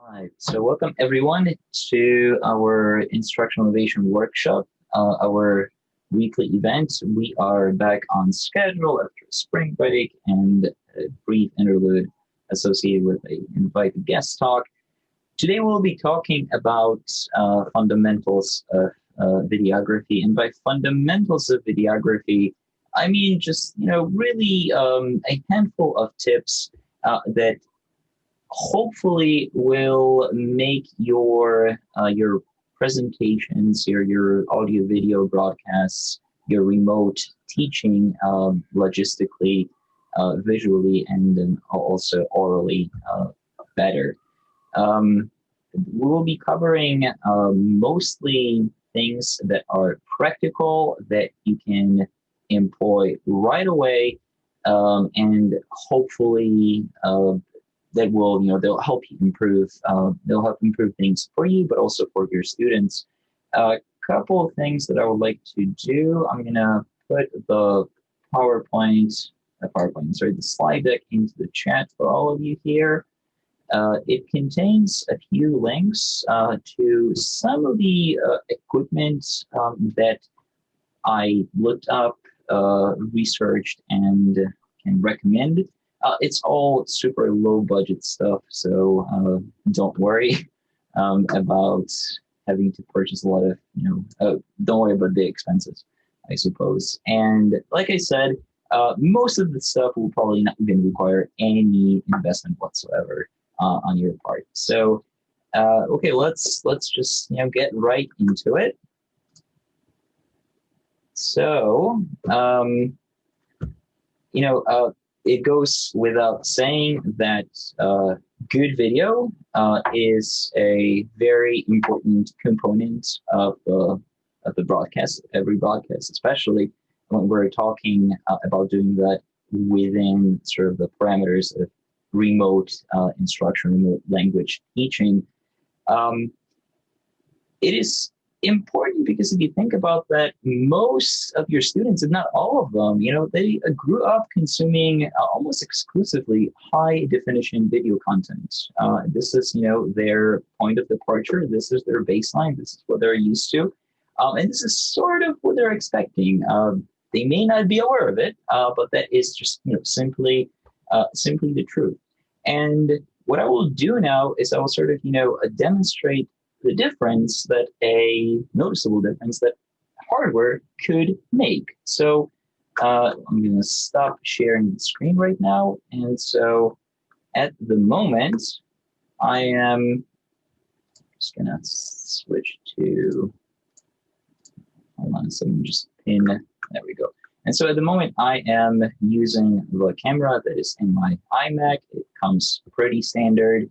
Alright, so welcome everyone to our Instructional Innovation Workshop, our weekly event. We are back on schedule after a spring break and a brief interlude associated with an invited guest talk. Today we'll be talking about fundamentals of videography, and by fundamentals of videography, I mean just really a handful of tips that hopefully will make your presentations, your audio video broadcasts, your remote teaching logistically, visually, and then also orally better. We'll be covering mostly things that are practical that you can employ right away, and hopefully that will, they'll help you improve, they'll help improve things for you, but also for your students. A couple of things that I would like to do. I'm gonna put the the slide deck into the chat for all of you here. It contains a few links to some of the equipment that I looked up, researched, and can recommend. It's all super low budget stuff, so don't worry about having to purchase a lot of, don't worry about the expenses, I suppose. And like I said, most of the stuff will probably not even require any investment whatsoever on your part. So, okay, let's just get right into it. So, it goes without saying that good video is a very important component of the broadcast, every broadcast, especially when we're talking about doing that within sort of the parameters of remote instruction, remote language teaching. It is important because if you think about that, most of your students, if not all of them, they grew up consuming almost exclusively high definition video content. This is, their point of departure. This is their baseline. This is what they're used to. And this is sort of what they're expecting. They may not be aware of it, but that is just, simply the truth. And what I will do now is I will sort of, demonstrate the difference that a noticeable difference that hardware could make. So I'm going to stop sharing the screen right now. And so at the moment, I am just going to switch to, hold on a second, just pin, there we go. And so at the moment, I am using the camera that is in my iMac. It comes pretty standard.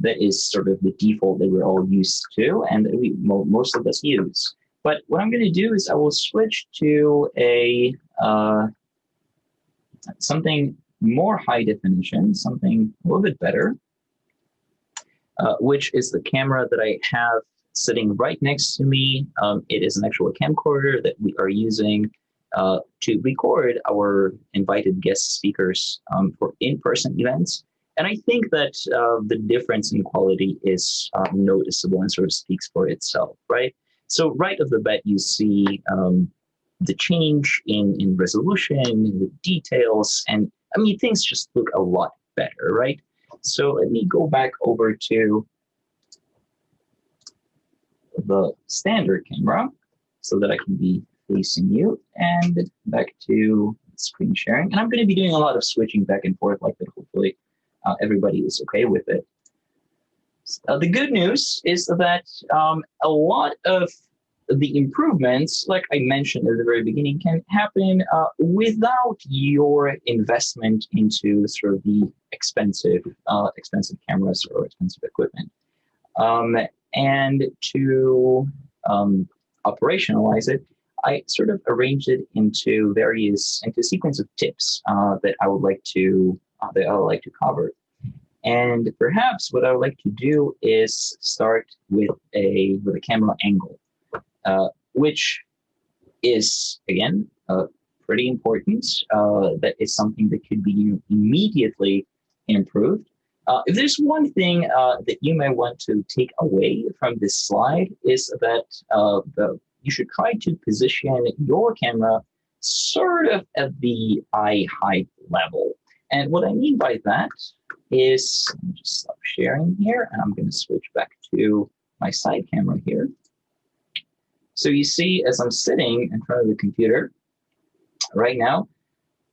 That is sort of the default that we're all used to and that most of us use. But what I'm going to do is I will switch to a something more high definition, something a little bit better, which is the camera that I have sitting right next to me. It is an actual camcorder that we are using to record our invited guest speakers for in-person events. And I think that the difference in quality is noticeable and sort of speaks for itself, right? So right off the bat, you see the change in resolution, the details, and I mean, things just look a lot better, right? So let me go back over to the standard camera so that I can be facing you, and back to screen sharing. And I'm going to be doing a lot of switching back and forth like that, hopefully. Everybody is okay with it. The good news is that a lot of the improvements, like I mentioned at the very beginning, can happen without your investment into sort of the expensive cameras or expensive equipment. And to operationalize it, I sort of arranged it into a sequence of tips that I would like to cover. And perhaps what I would like to do is start with a camera angle, which is again pretty important. That is something that could be immediately improved. If there's one thing that you may want to take away from this slide is that you should try to position your camera sort of at the eye height level. And what I mean by that is, let me just stop sharing here, and I'm going to switch back to my side camera here. So you see, as I'm sitting in front of the computer right now,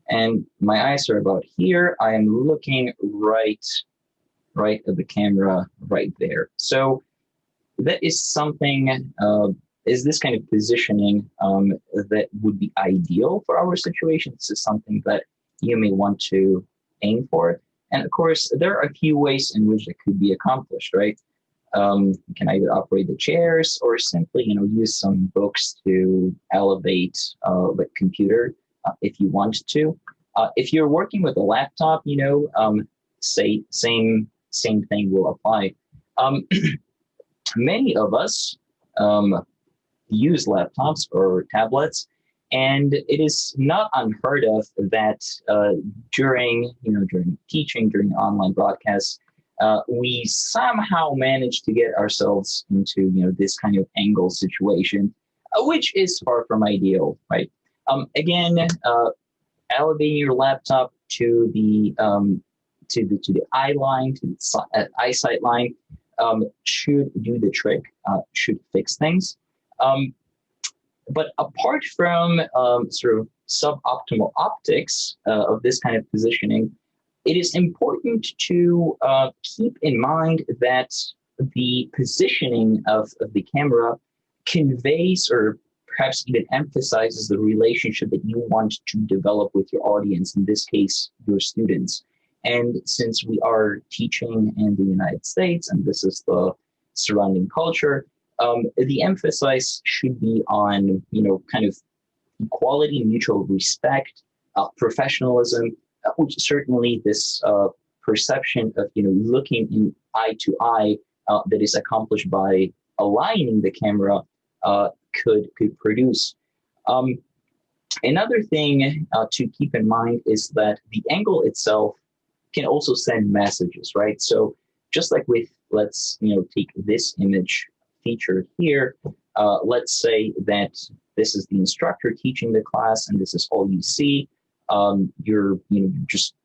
and my eyes are about here, I am looking right at the camera right there. So that is something, is this kind of positioning that would be ideal for our situation. This is something that you may want to aim for. And of course, there are a few ways in which it could be accomplished, right? You can either operate the chairs or simply, use some books to elevate the computer if you want to. If you're working with a laptop, say same thing will apply. Many of us use laptops or tablets, and it is not unheard of that during teaching, during online broadcasts, we somehow manage to get ourselves into this kind of angle situation, which is far from ideal, right? Again, elevating your laptop to the eye line, to the eyesight line, should do the trick, should fix things. But apart from sort of suboptimal optics of this kind of positioning, it is important to keep in mind that the positioning of the camera conveys or perhaps even emphasizes the relationship that you want to develop with your audience, in this case, your students. And since we are teaching in the United States, and this is the surrounding culture, the emphasis should be on, kind of equality, mutual respect, professionalism, which certainly this perception of, looking in eye to eye that is accomplished by aligning the camera could produce. Another thing to keep in mind is that the angle itself can also send messages, right? So just like with, let's, take this image featured here, let's say that this is the instructor teaching the class and this is all you see. You're, just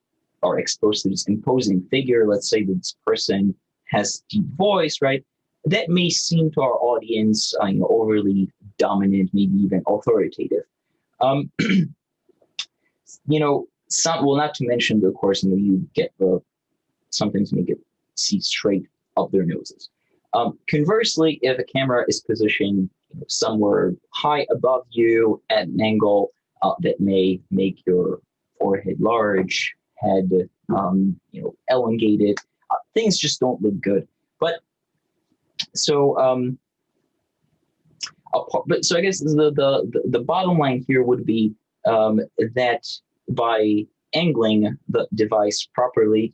are exposed to this imposing figure. Let's say that this person has deep voice, right? That may seem to our audience, overly dominant, maybe even authoritative. Some, well, not to mention, of course, you get some things make it see straight up their noses. Conversely, if a camera is positioned somewhere high above you at an angle that may make your forehead large, head elongated, things just don't look good. But so so I guess the bottom line here would be that by angling the device properly,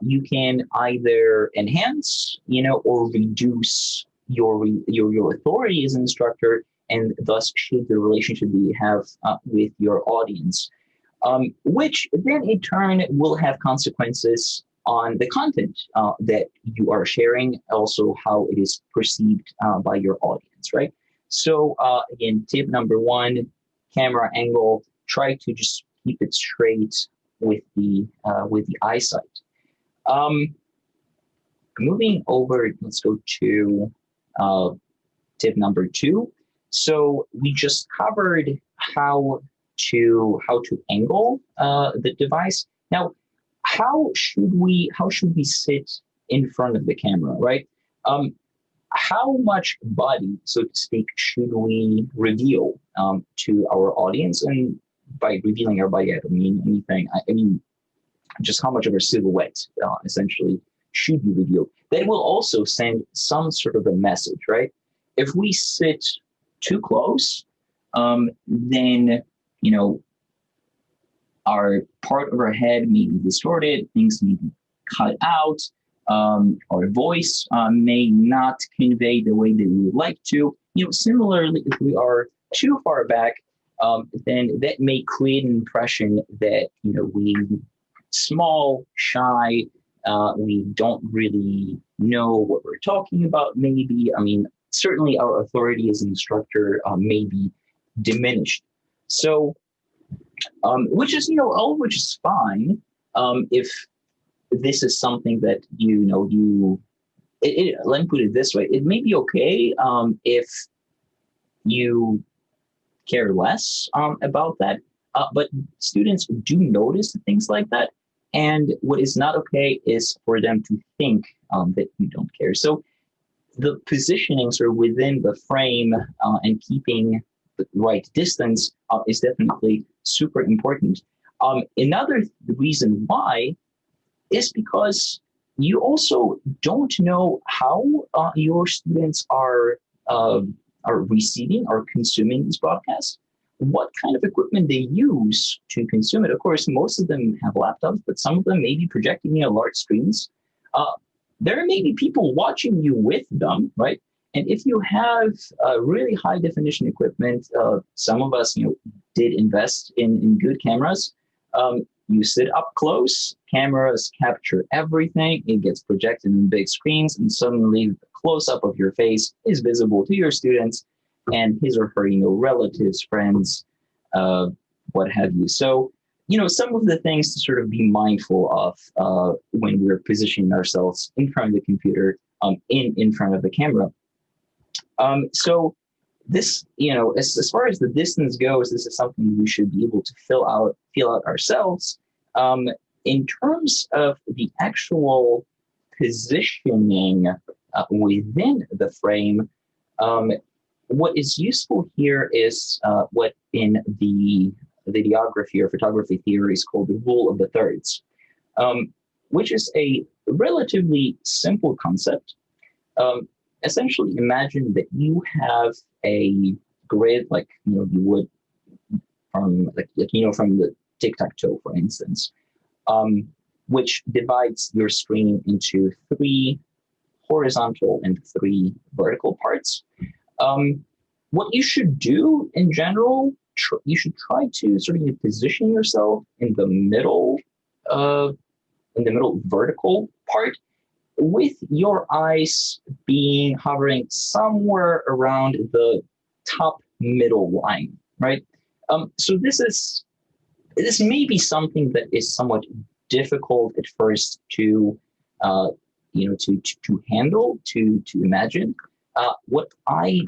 you can either enhance, or reduce your authority as an instructor, and thus shape the relationship that you have with your audience, which then in turn will have consequences on the content that you are sharing, also how it is perceived by your audience, right? So again, tip number one, camera angle, try to just keep it straight with the eyesight. Moving over, let's go to tip number two. So we just covered how to angle the device. Now, how should we sit in front of the camera, right? How much body, so to speak, should we reveal to our audience? And by revealing our body, I don't mean anything. I mean just how much of our silhouette essentially should be revealed. That will also send some sort of a message, right? If we sit too close, then our part of our head may be distorted, things may be cut out, our voice may not convey the way that we would like to. Similarly, if we are too far back, then that may create an impression that we small, shy, We don't really know what we're talking about, maybe. I mean, certainly our authority as an instructor may be diminished. So, which is, all of which is fine if this is something that, let me put it this way. It may be okay if you care less about that, but students do notice things like that. And what is not okay is for them to think that you don't care. So the positioning sort of within the frame and keeping the right distance is definitely super important. Another reason why is because you also don't know how your students are receiving or consuming these broadcasts, what kind of equipment they use to consume it. Of course, most of them have laptops, but some of them may be projecting large screens. There may be people watching you with them, right? And if you have really high definition equipment, some of us, did invest in good cameras. You sit up close, cameras capture everything. It gets projected in big screens, and suddenly the close-up of your face is visible to your students and his or her, relatives, friends, what have you. So, some of the things to sort of be mindful of when we're positioning ourselves in front of the computer, in front of the camera. So this, as far as the distance goes, this is something we should be able to feel out ourselves. In terms of the actual positioning within the frame, what is useful here is what in the videography or photography theory is called the rule of the thirds, which is a relatively simple concept. Essentially, imagine that you have a grid like you would from from the tic-tac-toe, for instance, which divides your screen into 3 horizontal and 3 vertical parts. What you should do in general, you should try to sort of position yourself in the middle vertical part, with your eyes hovering somewhere around the top middle line, right? So this may be something that is somewhat difficult at first to handle, to imagine. What I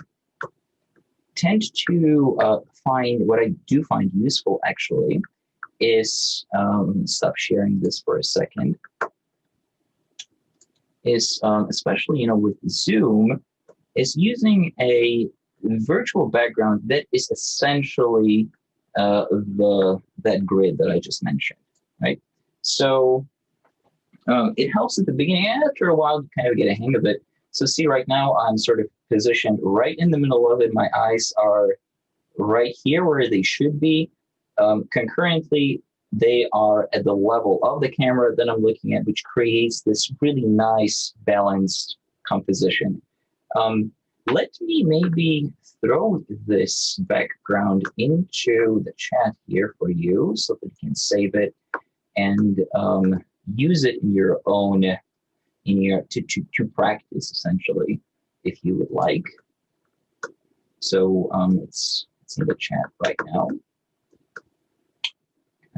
do find useful actually is, stop sharing this for a second, is especially with Zoom, is using a virtual background that is essentially that grid that I just mentioned, right? So it helps at the beginning, and after a while you kind of get a hang of it. So see, right now I'm sort of positioned right in the middle of it. My eyes are right here where they should be. Concurrently, they are at the level of the camera that I'm looking at, which creates this really nice balanced composition. Let me maybe throw this background into the chat here for you so that you can save it and use it in your own, to practice essentially, if you would like. So it's in the chat right now.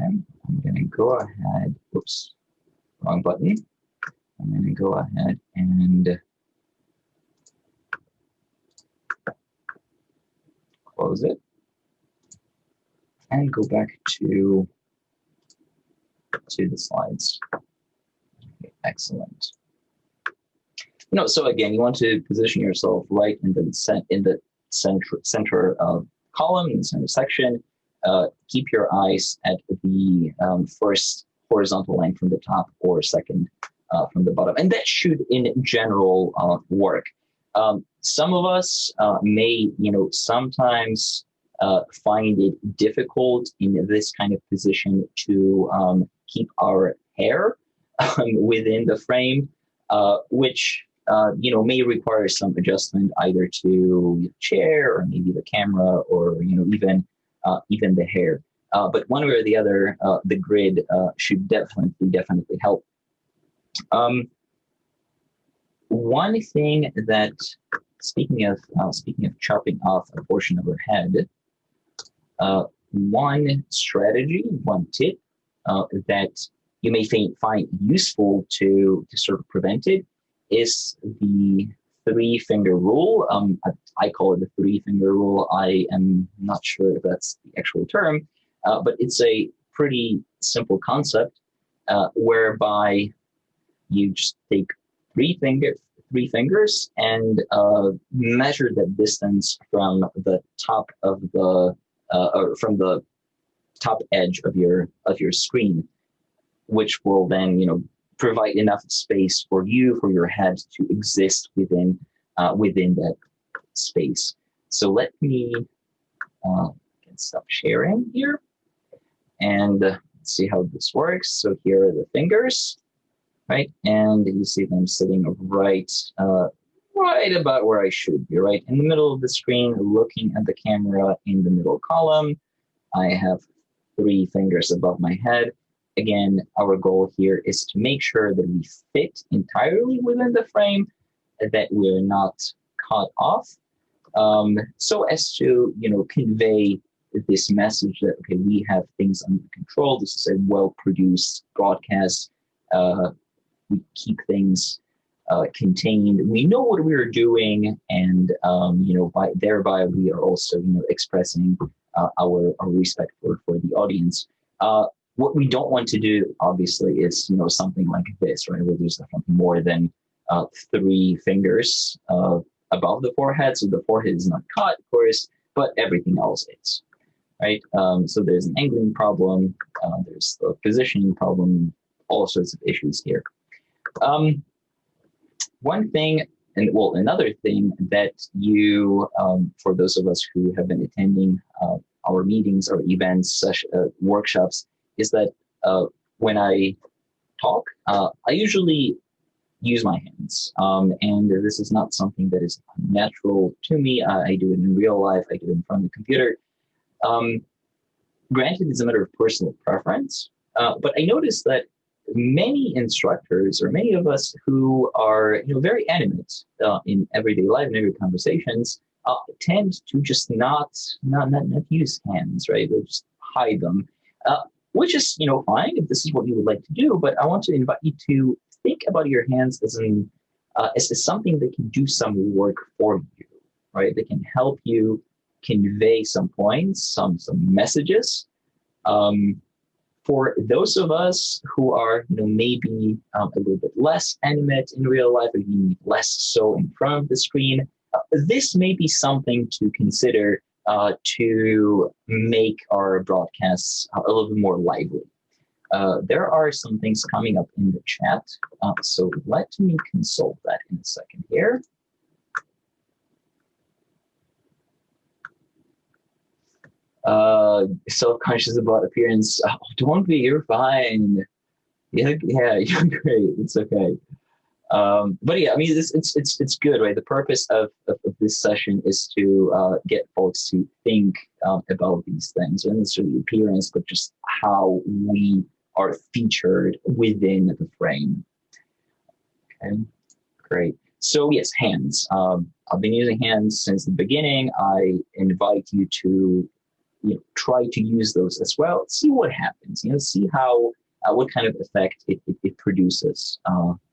Okay, I'm going to go ahead. Oops, wrong button. I'm going to go ahead and close it and go back to the slides. Okay, excellent. So again, you want to position yourself right in the center column, in the center section. Keep your eyes at the first horizontal line from the top, or second from the bottom, and that should, in general, work. Some of us may, sometimes find it difficult in this kind of position to keep our hair within the frame, which may require some adjustment either to the chair or maybe the camera, or even the hair. But one way or the other, the grid should definitely help. Um, One thing that, speaking of chopping off a portion of her head, one strategy, one tip that you may find useful to sort of prevent it is the three-finger rule. I call it the three-finger rule. I am not sure if that's the actual term, but it's a pretty simple concept whereby you just take three fingers and measure the distance from the top of the or from the top edge of your screen, which will then provide enough space for your head to exist within that space. So let me stop sharing here and see how this works. So here are the fingers, right? And you see them sitting right about where I should be, right? In the middle of the screen, looking at the camera in the middle column. I have three fingers above my head. Again, our goal here is to make sure that we fit entirely within the frame, that we're not cut off, so as to convey this message that, okay, we have things under control. This is a well-produced broadcast. We keep things contained. We know what we're doing, and thereby we are also expressing our respect for the audience. What we don't want to do, obviously, is something like this, right, where there's definitely more than three fingers above the forehead. So the forehead is not cut, of course, but everything else is, right? So there's an angling problem, there's the positioning problem, all sorts of issues here. One thing, another thing that for those of us who have been attending our meetings or events, workshops, is that when I talk, I usually use my hands. And this is not something that is natural to me. I do it in real life. I do it in front of the computer. Granted, it's a matter of personal preference, but I noticed that many instructors, or many of us who are very animate in everyday life and everyday conversations, tend to just not use hands, right? They just hide them, which is fine if this is what you would like to do. But I want to invite you to think about your hands as something that can do some work for you, right? That can help you convey some points, some messages. For those of us who are, maybe a little bit less animate in real life, or even less so in front of the screen, this may be something to consider to make our broadcasts a little bit more lively. There are some things coming up in the chat, so let me consult that in a second here. Self-conscious about appearance. Oh, don't be, you're fine. Yeah, you're great. It's okay. But yeah, I mean, it's good, right? The purpose of this session is to get folks to think about these things, and not necessarily appearance, but just how we are featured within the frame. Okay, great. So yes, hands. I've been using hands since the beginning. I invite you to try to use those as well. See what happens. See how what kind of effect it produces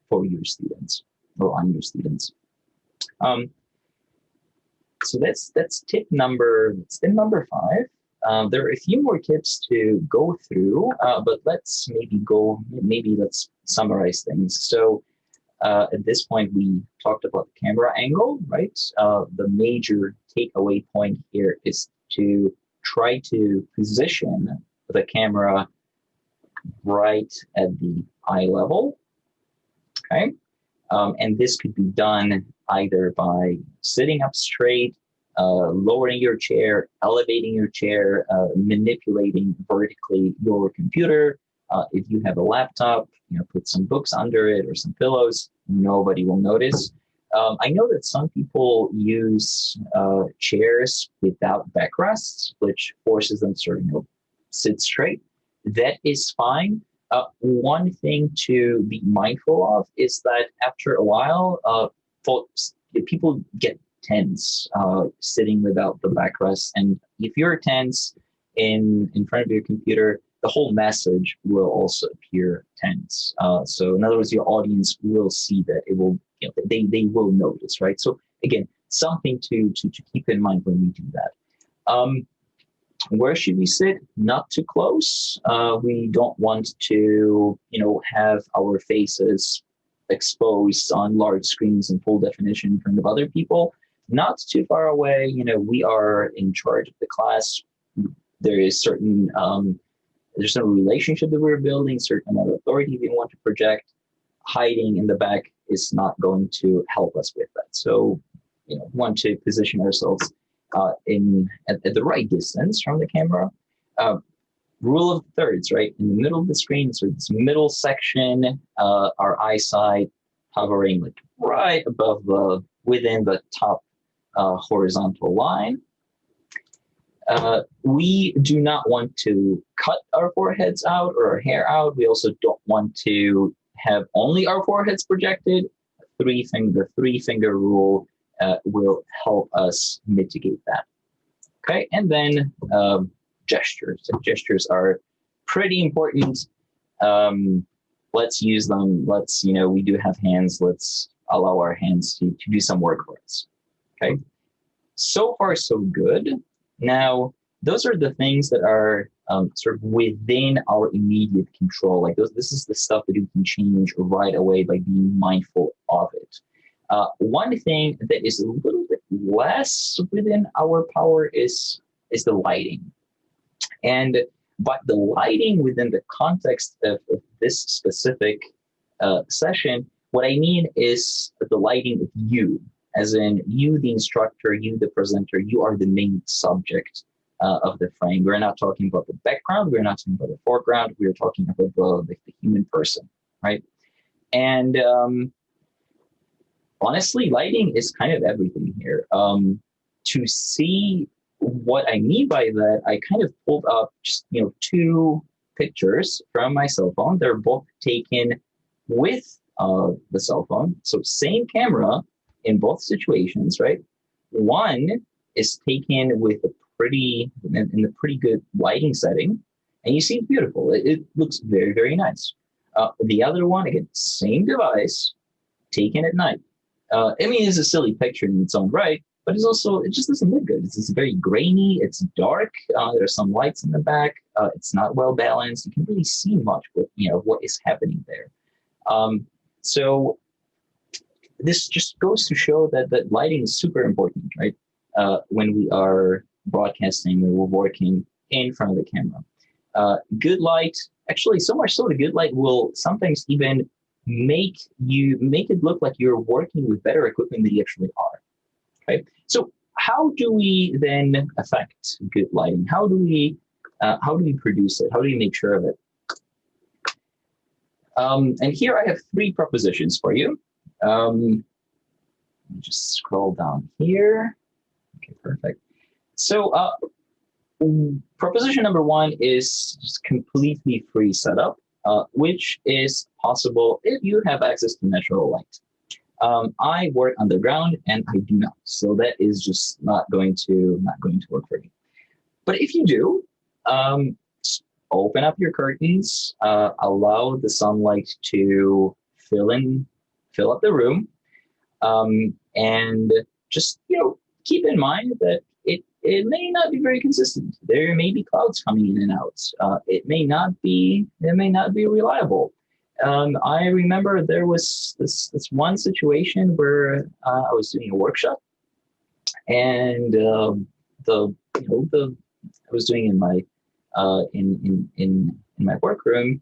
for your students or on your students. So that's tip number 5. There are a few more tips to go through, but let's let's summarize things. So at this point, we talked about the camera angle, right? The major takeaway point here is to try to position the camera right at the eye level, okay? And this could be done either by sitting up straight, lowering your chair, elevating your chair, manipulating vertically your computer. If you have a laptop, put some books under it or some pillows. Nobody will notice. I know that some people use chairs without backrests, which forces them to sort of sit straight. That is fine. One thing to be mindful of is that after a while, folks, people get tense sitting without the backrest. And if you're tense in front of your computer, the whole message will also appear tense. So in other words, your audience will see that. It will, they will notice, right? So again, something to keep in mind when we do that. Where should we sit? Not too close. We don't want to, have our faces exposed on large screens in full definition in front of other people. Not too far away. We are in charge of the class. There is certain there's some relationship that we're building, certain amount of authority we want to project. Hiding in the back is not going to help us with that. So, want to position ourselves at the right distance from the camera. Rule of thirds, right? In the middle of the screen, so this middle section, our eyesight hovering like right above within the top horizontal line. We do not want to cut our foreheads out or our hair out. We also don't want to have only our foreheads projected. The three-finger rule will help us mitigate that. Okay, and then gestures. So gestures are pretty important. Let's use them. We do have hands. Let's allow our hands to do some work for us. Okay, so far so good. Now, those are the things that are sort of within our immediate control. Like this is the stuff that you can change right away by being mindful of it. One thing that is a little bit less within our power is the lighting. But the lighting within the context of this specific session, what I mean is the lighting of you, as in you, the instructor, you, the presenter, you are the main subject of the frame. We're not talking about the background. We're not talking about the foreground. We're talking about the human person, right? And honestly, lighting is kind of everything here. To see what I mean by that, I kind of pulled up just, two pictures from my cell phone. They're both taken with the cell phone. So same camera in both situations, right? One is taken with a pretty good lighting setting, and you see it's beautiful. It looks very, very nice. The other one, again, same device, taken at night. It's a silly picture in its own right, but it just doesn't look good. It's very grainy. It's dark. There's some lights in the back. It's not well balanced. You can't really see much what is happening there. So this just goes to show that lighting is super important, right? When we are broadcasting, when we're working in front of the camera. Good light, actually, so much so the good light will sometimes even make it look like you're working with better equipment than you actually are. Okay, so how do we then affect good lighting? How do we produce it? How do we make sure of it? And here I have 3 propositions for you. Let me just scroll down here. Okay, perfect. So proposition number 1 is just completely free setup, which is possible if you have access to natural light. I work underground and I do not, so that is just not going to work for me. But if you do, open up your curtains, allow the sunlight to fill up the room, and just keep in mind that it may not be very consistent. There may be clouds coming in and out. It may not be reliable. I remember there was this one situation where I was doing a workshop, and I was doing in my in my workroom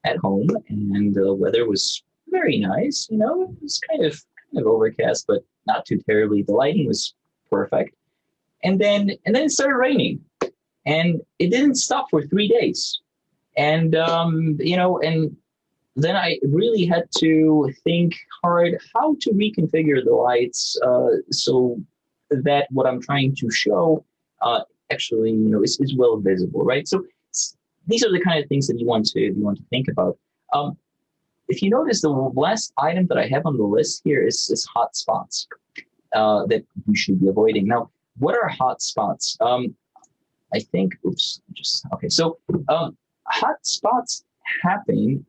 at home, and the weather was very nice. It was kind of overcast, but not too terribly. The lighting was perfect, and then it started raining, and it didn't stop for 3 days, and and then I really had to think hard how to reconfigure the lights so that what I'm trying to show actually is well visible, right? So these are the kind of things that you want to think about. If you notice, the last item that I have on the list here is hot spots that you should be avoiding. Now, what are hot spots? I think, okay. So hot spots happen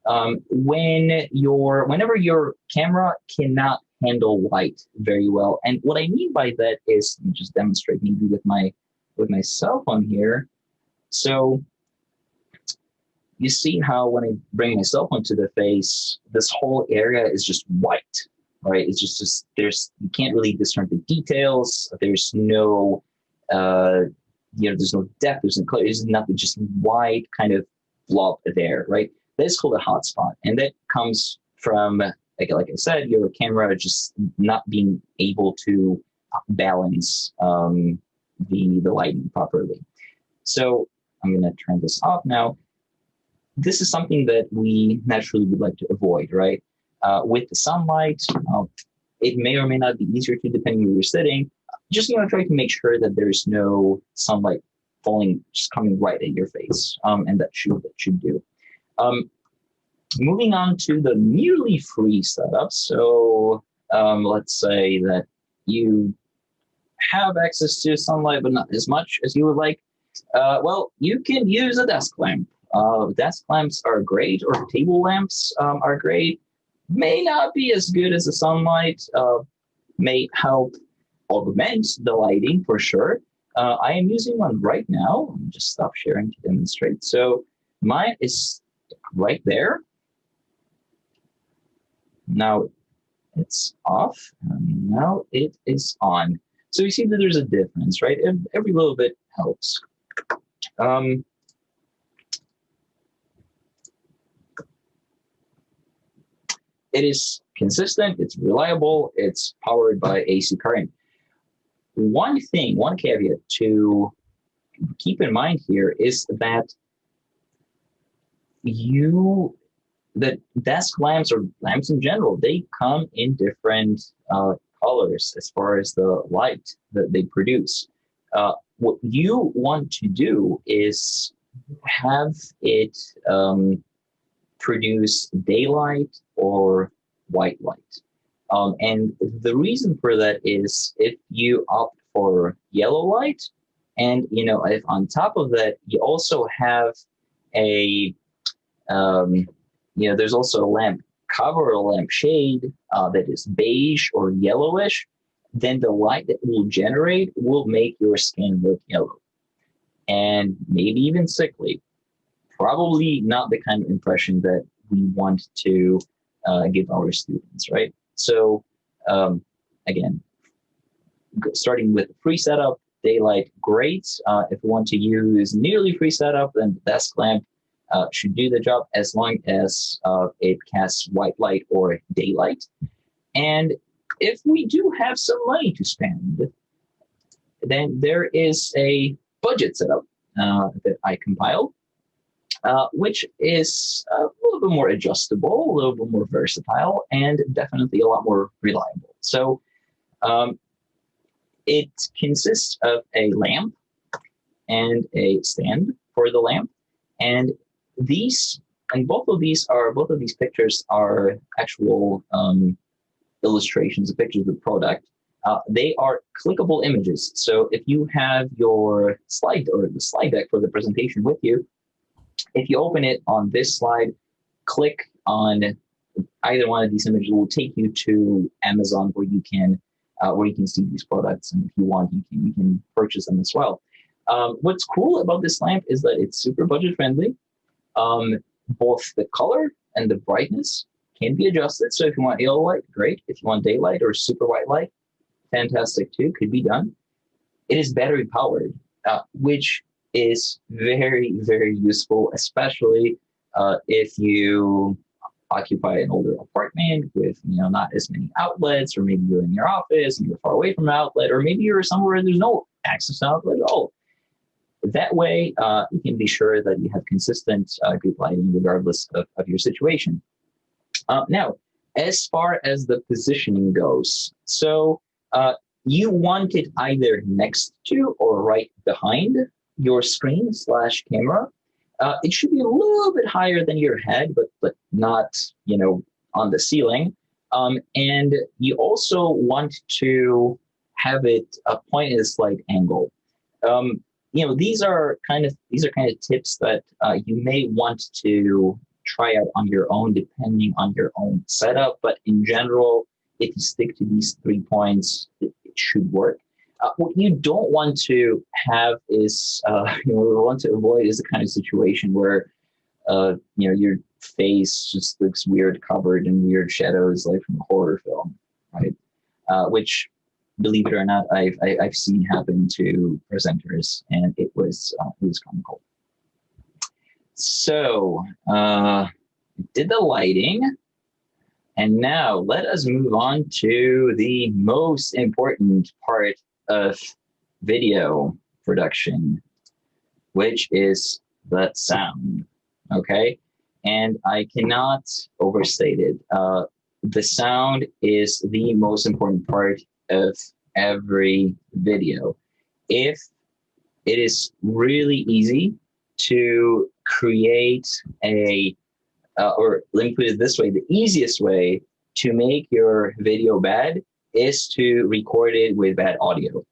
whenever your camera cannot handle light very well. And what I mean by that is, let me just demonstrate maybe with my cell phone here. So you see how when I bring my cell phone to the face, this whole area is just white, right? It's just you can't really discern the details. There's no, there's no depth, there's no color, there's nothing, just white kind of blob there, right? That's called a hotspot. And that comes from, like I said, your camera just not being able to balance the lighting properly. So I'm going to turn this off now. This is something that we naturally would like to avoid, right? With the sunlight, it may or may not be easier to, depending where you're sitting. Just try to make sure that there's no sunlight falling, just coming right at your face, and that should do. Moving on to the nearly free setup. So let's say that you have access to sunlight, but not as much as you would like. Well, you can use a desk lamp. Desk lamps are great, or table lamps are great. May not be as good as the sunlight, may help augment the lighting for sure. I am using one right now. Let me just stop sharing to demonstrate. So mine is right there. Now it's off, and now it is on. So you see that there's a difference, right? Every little bit helps. It is consistent, it's reliable, it's powered by AC current. One caveat to keep in mind here is that desk lamps, or lamps in general, they come in different colors as far as the light that they produce. What you want to do is have it produce daylight or white light. And the reason for that is, if you opt for yellow light, and if on top of that you also have a there's also a lamp cover or a lamp shade that is beige or yellowish, then the light that will generate will make your skin look yellow and maybe even sickly. Probably not the kind of impression that we want to give our students, right? So again, starting with free setup, daylight, great. If you want to use nearly free setup, then the desk lamp should do the job, as long as it casts white light or daylight. And if we do have some money to spend, then there is a budget setup that I compiled, which is a little bit more adjustable, a little bit more versatile, and definitely a lot more reliable. So it consists of a lamp and a stand for the lamp, and both of these pictures are actual illustrations of pictures of the product. They are clickable images. So if you have your slide or the slide deck for the presentation with you, if you open it on this slide, click on either one of these images, it will take you to Amazon, where you can see these products, and if you want, you can purchase them as well. What's cool about this lamp is that it's super budget friendly. Both the color and the brightness can be adjusted. So if you want yellow light, great. If you want daylight or super white light, fantastic too, could be done. It is battery powered, which is very, very useful, especially if you occupy an older apartment with not as many outlets, or maybe you're in your office and you're far away from an outlet, or maybe you're somewhere where there's no access to an outlet at all. That way, you can be sure that you have consistent good lighting regardless of your situation. Now, as far as the positioning goes, so you want it either next to or right behind your screen / camera. It should be a little bit higher than your head, but not, you know, on the ceiling. And you also want to have it point at a slight angle. You know, these are kind of tips that you may want to try out on your own, depending on your own setup. But in general, if you stick to these 3 points, it should work. What you don't want to have is, you know, what we want to avoid is the kind of situation where, you know, your face just looks weird, covered in weird shadows, like from a horror film, right? Which, believe it or not, I've seen happen to presenters, and it was comical. So, did the lighting, and now let us move on to the most important part of video production, which is the sound. Okay, and I cannot overstate it. The sound is the most important part of every video. If it is really easy to create or let me put it this way, the easiest way to make your video bad is to record it with bad audio.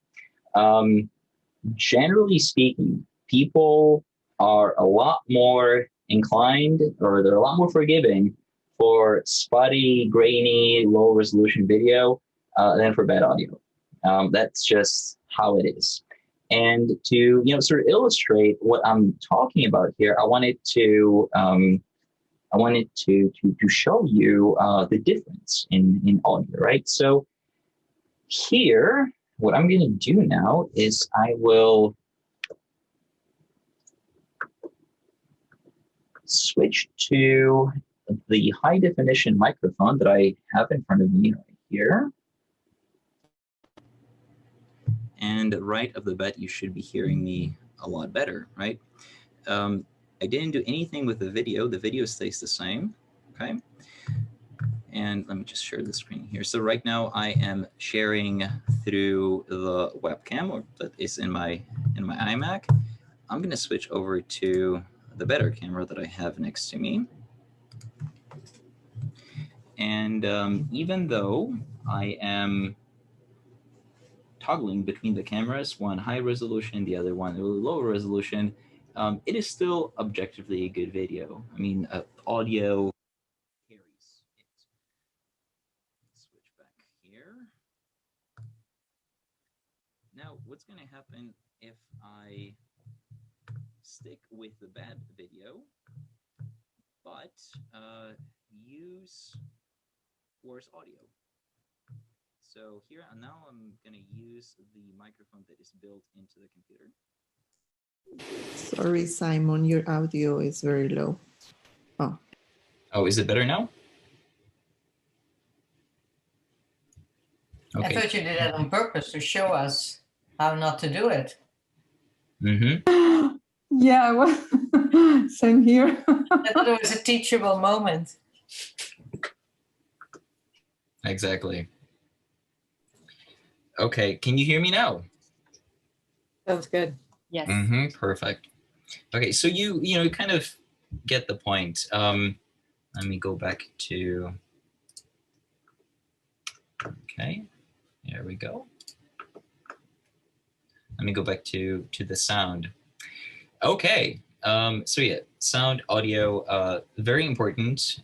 Generally speaking, people are a lot more inclined, or they're a lot more forgiving for spotty, grainy, low resolution video than for bad audio. That's just how it is. And to sort of illustrate what I'm talking about here, I wanted to show you the difference in audio, right? So here, what I'm going to do now is I will switch to the high definition microphone that I have in front of me right here. And right off the bat, you should be hearing me a lot better, right? I didn't do anything with the video. The video stays the same, okay? And let me just share the screen here. So right now I am sharing through the webcam that is in my iMac. I'm going to switch over to the better camera that I have next to me. And even though I am toggling between the cameras, one high resolution, the other one a little lower resolution, it is still objectively a good video. I mean, audio carries it. Switch back here. Now, what's going to happen if I stick with the bad video, but use worse audio? So here now I'm going to use the microphone that is built into the computer. Sorry, Simon, your audio is very low. Oh. Oh, is it better now? Okay. I thought you did that on purpose to show us how not to do it. Mm-hmm. Yeah, well, same here. I thought it was a teachable moment. Exactly. Okay, can you hear me now? Sounds good. Yes. Perfect. Okay, so you kind of get the point. Let me go back to. Okay, there we go. Let me go back to the sound. Okay, so yeah, sound, audio, very important.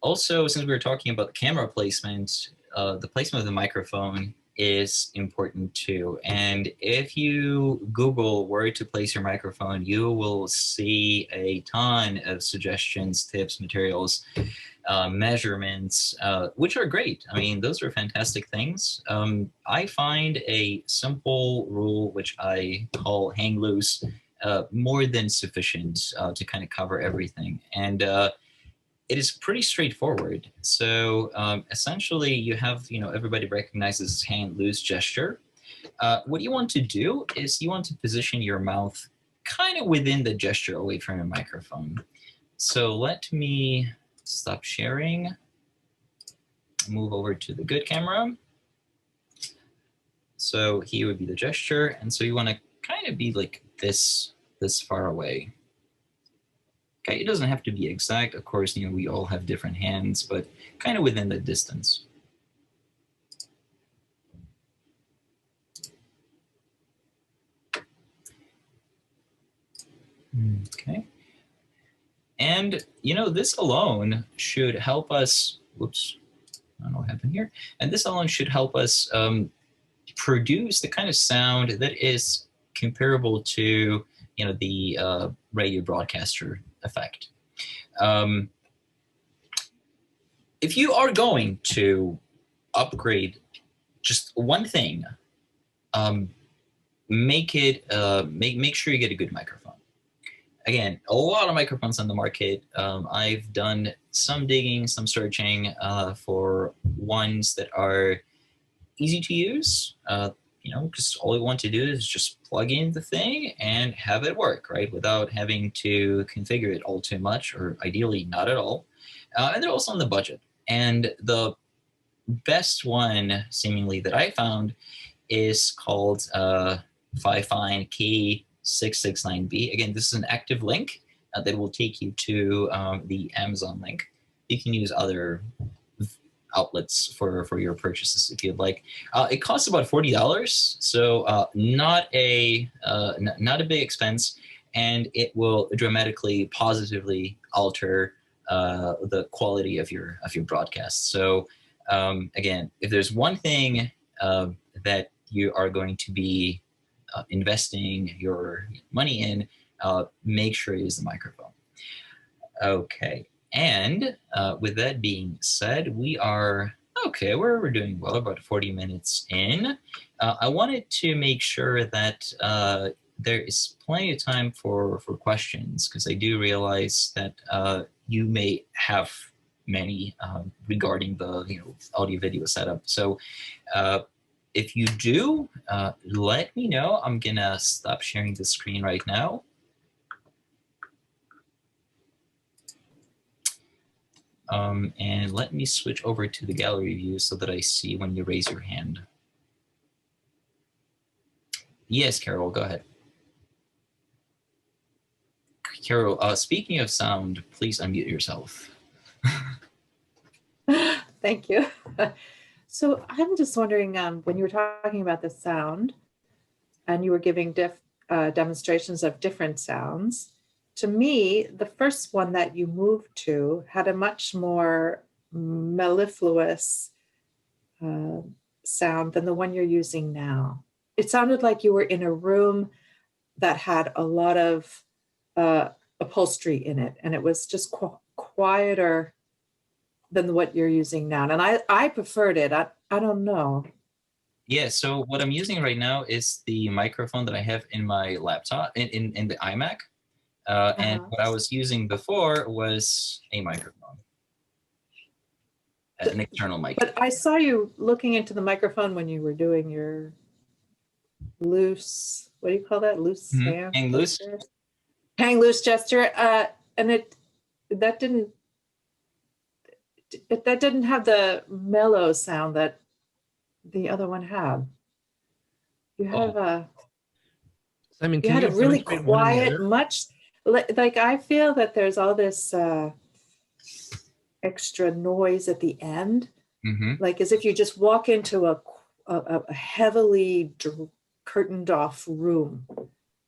Also, since we were talking about camera placement, the placement of the microphone is important too. And if you Google where to place your microphone, you will see a ton of suggestions, tips, materials, measurements, which are great. I mean, those are fantastic things. I find a simple rule, which I call hang loose, more than sufficient to kind of cover everything. And it is pretty straightforward. So essentially, you have, everybody recognizes hand loose gesture. What you want to do is you want to position your mouth kind of within the gesture away from your microphone. So let me stop sharing, move over to the good camera. So here would be the gesture. And so you want to kind of be like this far away. Okay, it doesn't have to be exact. Of course, we all have different hands, but kind of within the distance. Okay. And, this alone should help us, whoops, I don't know what happened here. And this alone should help us produce the kind of sound that is comparable to, the radio broadcaster effect. If you are going to upgrade just one thing, make sure you get a good microphone. Again, a lot of microphones on the market. I've done some digging, some searching for ones that are easy to use. Because all you want to do is just plug in the thing and have it work, right? Without having to configure it all too much, or ideally not at all. And they're also on the budget. And the best one, seemingly, that I found is called Fifine K669B. Again, this is an active link that will take you to the Amazon link. You can use other outlets for your purchases if you'd like. It costs about $40, so not a big expense, and it will dramatically positively alter the quality of your broadcast. So again, if there's one thing that you are going to be investing your money in, make sure it is the microphone. Okay. And with that being said, we're doing well, about 40 minutes in. I wanted to make sure that there is plenty of time for questions, because I do realize that you may have many regarding the audio video setup. So if you do, let me know. I'm gonna stop sharing the screen right now. And let me switch over to the gallery view so that I see when you raise your hand. Yes, Carol, go ahead. Carol, speaking of sound, please unmute yourself. Thank you. So I'm just wondering, when you were talking about the sound and you were giving demonstrations of different sounds, to me, the first one that you moved to had a much more mellifluous sound than the one you're using now. It sounded like you were in a room that had a lot of upholstery in it, and it was just quieter than what you're using now. And I preferred it. I don't know. Yeah, so what I'm using right now is the microphone that I have in my laptop, in the iMac. And what I was using before was a microphone, an external mic. But I saw you looking into the microphone when you were doing your loose, what do you call that? Loose hand? Hang loose? Hang loose gesture. And that didn't have the mellow sound that the other one had. You have Simon, you had a really quiet, much like I feel that there's all this extra noise at the end, like as if you just walk into a heavily curtained off room.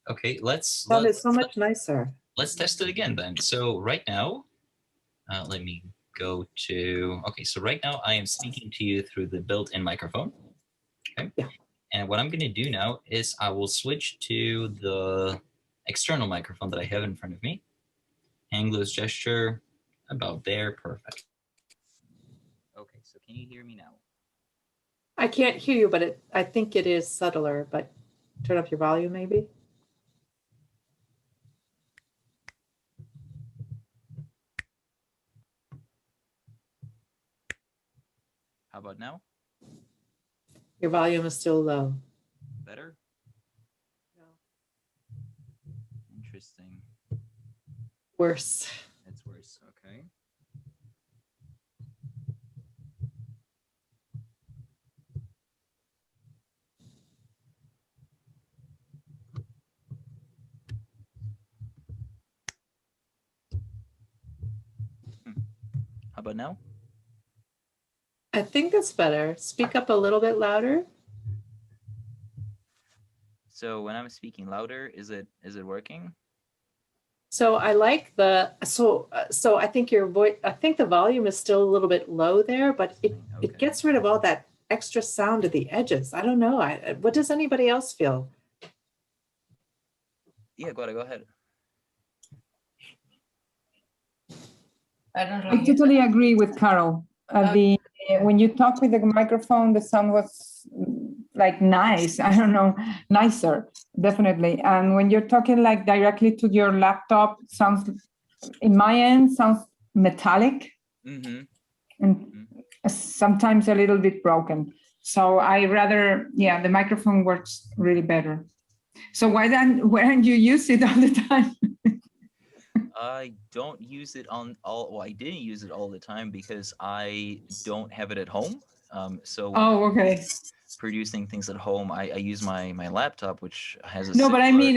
Okay, let's so much nicer. Let's test it again then. So right now, let me go to, okay, so right now I am speaking to you through the built-in microphone. Okay. Yeah. And what I'm going to do now is I will switch to the external microphone that I have in front of me. Hang loose gesture, about there, perfect. Okay, so can you hear me now? I can't hear you, but I think it is subtler, but turn up your volume maybe. How about now? Your volume is still low. Better? No. Interesting. Worse. It's worse, okay. about now? I think that's better. Speak up a little bit louder. So when I'm speaking louder, is it working? So I like so I think your voice, I think the volume is still a little bit low there, but it gets rid of all that extra sound at the edges. I don't know. What does anybody else feel? Yeah, go ahead. I don't I really totally agree with Carol. When you talk with the microphone, the sound was like nice. I don't know, nicer, definitely. And when you're talking like directly to your laptop, sounds, in my end, sounds metallic and sometimes a little bit broken. So I rather, the microphone works really better. So why don't you use it all the time? I don't use it well, I didn't use it all the time because I don't have it at home. So okay. Producing things at home, I use my laptop, which has a No, but I mean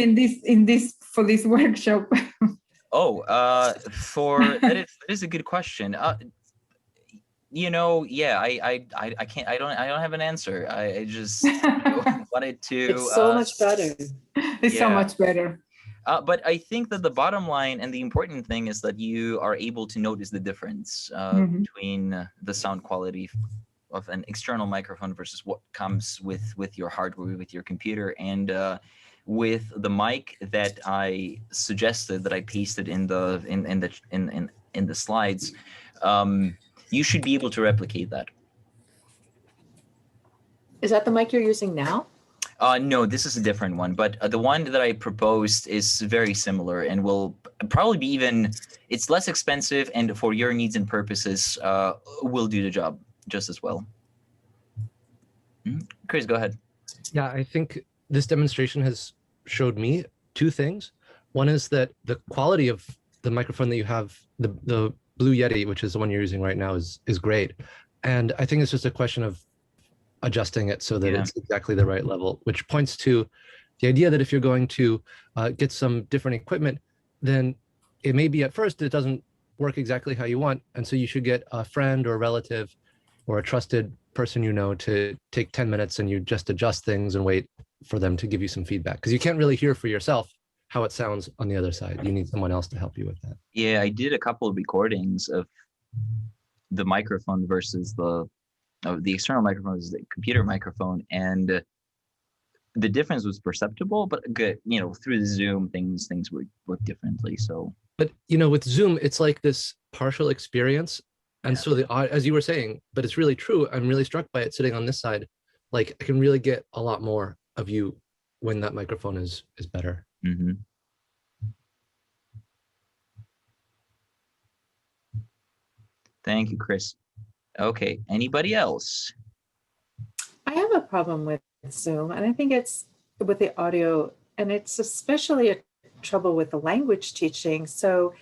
for this workshop. That is a good question. I can't. I don't have an answer. I just wanted to. It's so much better. It's so much better. But I think that the bottom line and the important thing is that you are able to notice the difference between the sound quality of an external microphone versus what comes with your hardware, with your computer, and with the mic that I suggested, that I pasted in the slides. You should be able to replicate that. Is that the mic you're using now? No, this is a different one, but the one that I proposed is very similar and will probably be it's less expensive, and for your needs and purposes, will do the job just as well. Chris, go ahead. Yeah, I think this demonstration has showed me two things. One is that the quality of the microphone that you have, the Blue Yeti, which is the one you're using right now, is great. And I think it's just a question of adjusting it so that it's exactly the right level, which points to the idea that if you're going to get some different equipment, then it may be at first it doesn't work exactly how you want. And so you should get a friend or a relative or a trusted person to take 10 minutes and you just adjust things and wait for them to give you some feedback. Because you can't really hear for yourself how it sounds on the other side. You need someone else to help you with that. Yeah, I did a couple of recordings of the microphone versus the external microphone versus the computer microphone, and the difference was perceptible, but good, through the Zoom things would work differently. So, but with Zoom, it's like this partial experience. And so as you were saying, but it's really true. I'm really struck by it sitting on this side. Like I can really get a lot more of you when that microphone is better. Thank you, Chris. Okay, anybody else? I have a problem with Zoom, and I think it's with the audio, and it's especially a trouble with the language teaching. So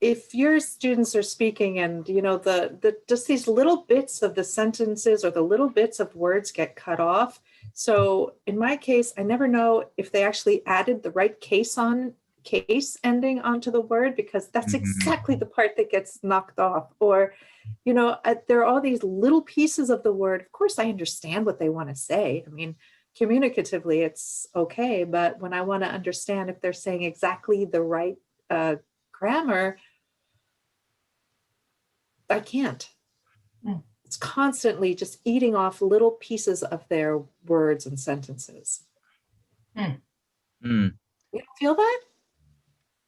if your students are speaking and the just these little bits of the sentences or the little bits of words get cut off. So in my case, I never know if they actually added the right case ending onto the word, because that's exactly the part that gets knocked off. Or there are all these little pieces of the word. Of course, I understand what they want to say. I mean, communicatively, it's okay. But when I want to understand if they're saying exactly the right grammar, I can't. It's constantly just eating off little pieces of their words and sentences. You don't feel that,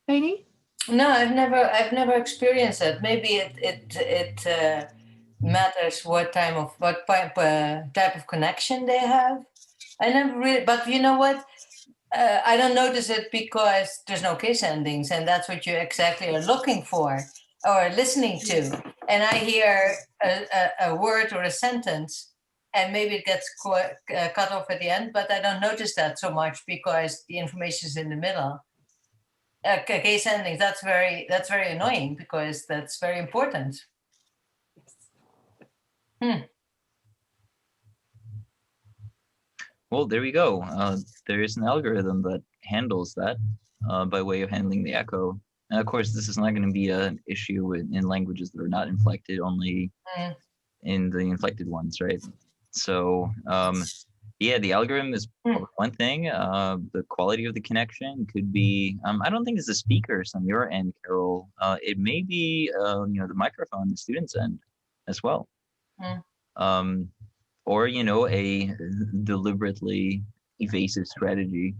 Lainey? No, I've never experienced it. Maybe it matters what type of connection they have. I never really, but you know what? I don't notice it because there's no case endings, and that's what you exactly are looking for or listening to. And I hear a word or a sentence, and maybe it gets cut off at the end, but I don't notice that so much because the information is in the middle. Case endings, that's very annoying because that's very important. Well, there we go. There is an algorithm that handles that by way of handling the echo. And of course, this is not going to be an issue in languages that are not inflected, only in the inflected ones, right? So, yeah, the algorithm is one thing. The quality of the connection could be, I don't think it's the speakers on your end, Carol. It may be, the microphone on the student's end as well. Or, a deliberately evasive strategy.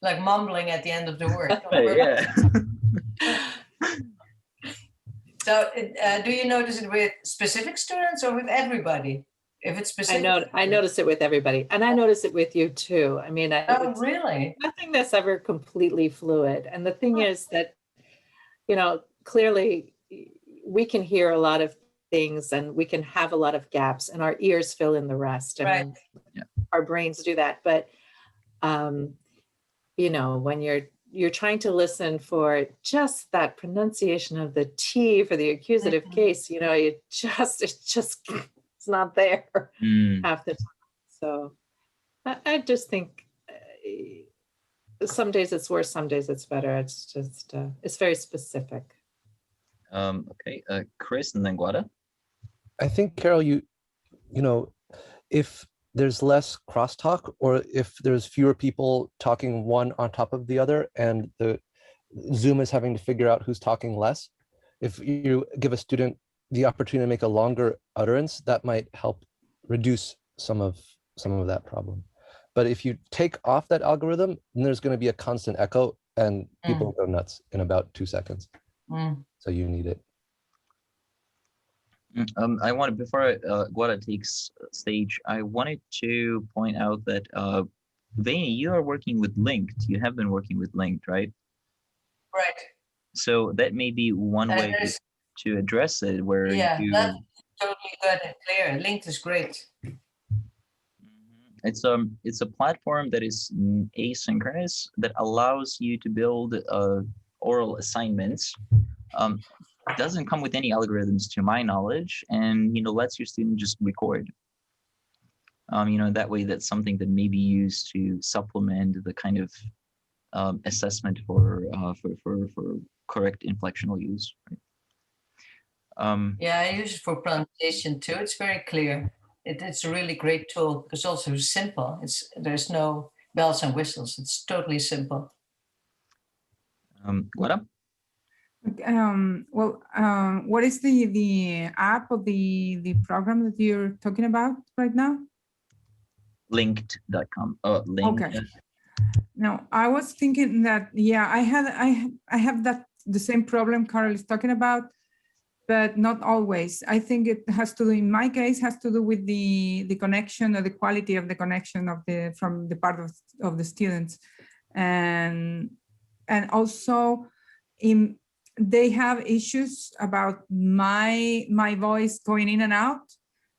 Like mumbling at the end of the word. Yeah. So do you notice it with specific students or with everybody? If it's specific. I notice it with everybody, and I notice it with you too. I mean, oh, really? Nothing that's ever completely fluid. And the thing is that, clearly we can hear a lot of things and we can have a lot of gaps, and our ears fill in the rest. I mean, our brains do that. But, when you're trying to listen for just that pronunciation of the T for the accusative case, it's not there half the time. So I just think some days it's worse, some days it's better. It's just, it's very specific. Okay, Chris and then Guada. I think, Carol, if there's less crosstalk, or if there's fewer people talking one on top of the other, and the Zoom is having to figure out who's talking less, if you give a student the opportunity to make a longer utterance, that might help reduce some of that problem. But if you take off that algorithm, then there's going to be a constant echo, and people go nuts in about 2 seconds. So you need it. I wanted, before Guada takes stage, I wanted to point out that Vani, you are working with Linked. You have been working with Linked, right? Right. So that may be one way to address it, where you... that's totally good and clear. Linked is great. It's a platform that is asynchronous, that allows you to build oral assignments. Doesn't come with any algorithms, to my knowledge, and lets your student just record. That way, that's something that may be used to supplement the kind of assessment for correct inflectional use. Right? Yeah, I use it for pronunciation too. It's very clear. It's a really great tool. It's also simple. There's no bells and whistles. It's totally simple. Guada? What is the app or the program that you're talking about right now? Linked.com. Okay. No, I was thinking that, I have the same problem Carol is talking about, but not always. I think it has to do, in my case, has to do with the connection, or the quality of the connection from the part of the students, and also they have issues about my voice going in and out,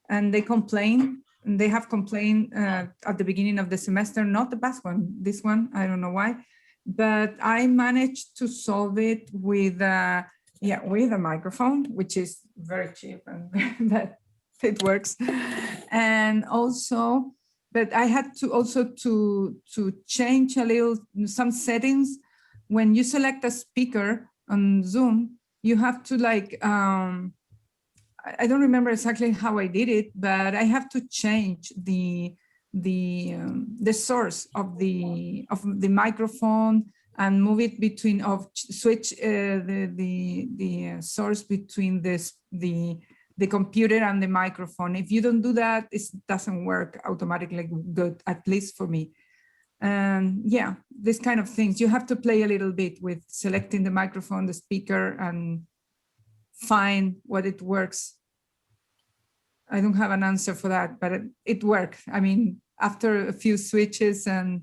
and they complain. And they have complained at the beginning of the semester, not the past one, this one, I don't know why, but I managed to solve it with a microphone, which is very cheap, and that it works. And also, but I had to also to change a little some settings. When you select a speaker on Zoom, you have to I don't remember exactly how I did it, but I have to change the source of the microphone and move it between, switch the source between the computer and the microphone. If you don't do that, it doesn't work automatically good, at least for me. And this kind of things, you have to play a little bit with selecting the microphone, the speaker, and find what it works. I don't have an answer for that, but it worked. I mean, after a few switches, and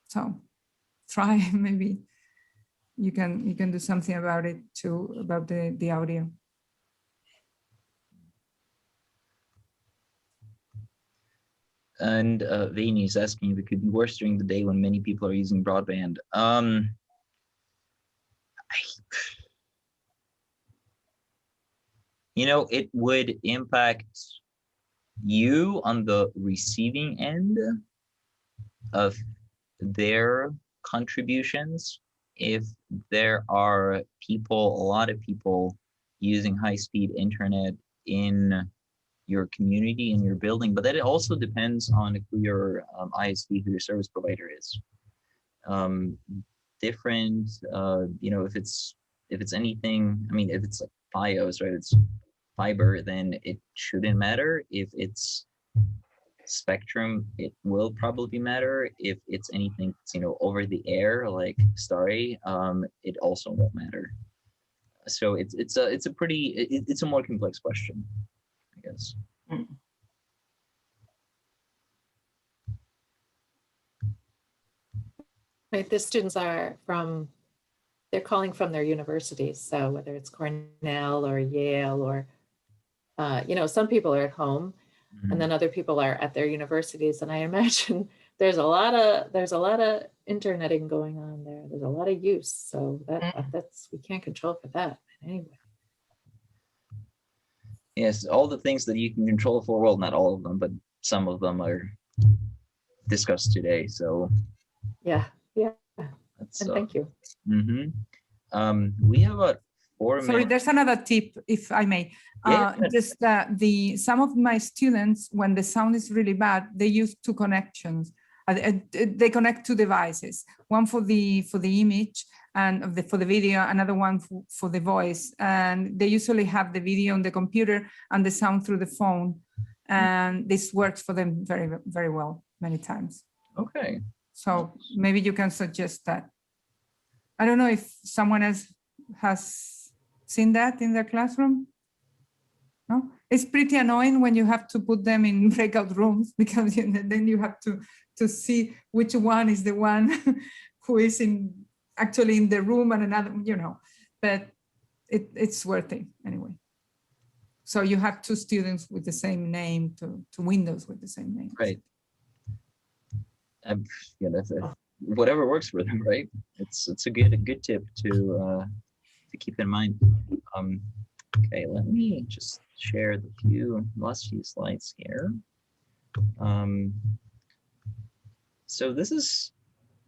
so try, maybe you can do something about it too, about the audio. And Vani is asking if it could be worse during the day when many people are using broadband. It would impact you on the receiving end of their contributions. If there are people, a lot of people using high-speed internet in your community, in your building, but that it also depends on who your ISP, who your service provider is. Different, if it's anything, I mean, if it's like FiOS, right, it's fiber, then it shouldn't matter. If it's spectrum, it will probably matter. If it's anything, over the air, like Starry, it also won't matter. So it's a more complex question, I guess. Right, the students are they're calling from their universities. So whether it's Cornell or Yale or, some people are at home, and then other people are at their universities. And I imagine there's a lot of interneting going on there. There's a lot of use. So that's, we can't control for that anyway. Yes, all the things that you can control for, well, not all of them, but some of them are discussed today. So yeah. And thank you. We have about 4 minutes. Sorry, there's another tip, if I may. Just some of my students, when the sound is really bad, they use two connections. They connect two devices, one for the image and for the video, another one for the voice. And they usually have the video on the computer and the sound through the phone. And this works for them very, very well, many times. Okay. So maybe you can suggest that. I don't know if someone else has seen that in their classroom. No, it's pretty annoying when you have to put them in breakout rooms, because then you have to see which one is the one who is actually in the room and another, but it's worth it anyway. So you have two students with the same name, two windows with the same name. Right. That's whatever works for them, right? It's a good tip to keep in mind. Okay, let me just share the last few slides here. So this is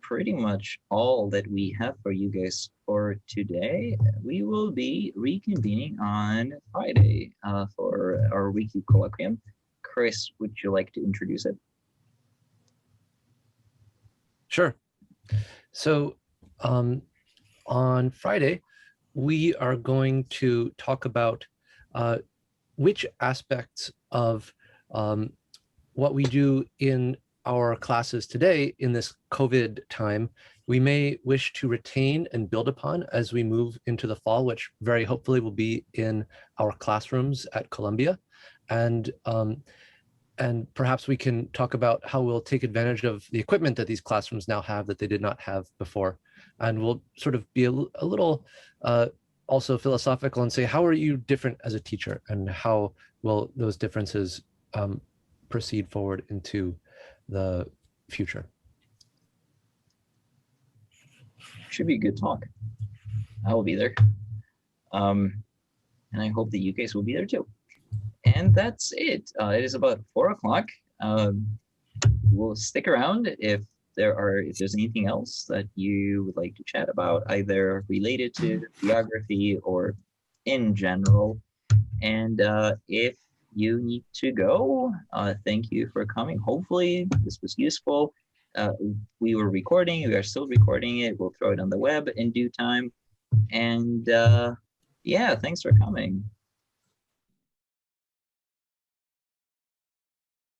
pretty much all that we have for you guys for today. We will be reconvening on Friday for our weekly colloquium. Chris, would you like to introduce it? Sure. So on Friday, we are going to talk about which aspects of what we do in our classes today in this COVID time we may wish to retain and build upon as we move into the fall, which very hopefully will be in our classrooms at Columbia. And perhaps we can talk about how we'll take advantage of the equipment that these classrooms now have that they did not have before. And we'll sort of be a little also philosophical and say, how are you different as a teacher, and how will those differences proceed forward into the future? Should be a good talk. I will be there. And I hope that you guys will be there too. And that's it. It is about 4 o'clock. We'll stick around if there's anything else that you would like to chat about, either related to videography or in general. And if you need to go, thank you for coming. Hopefully this was useful. We were recording, we are still recording it. We'll throw it on the web in due time. And yeah, thanks for coming.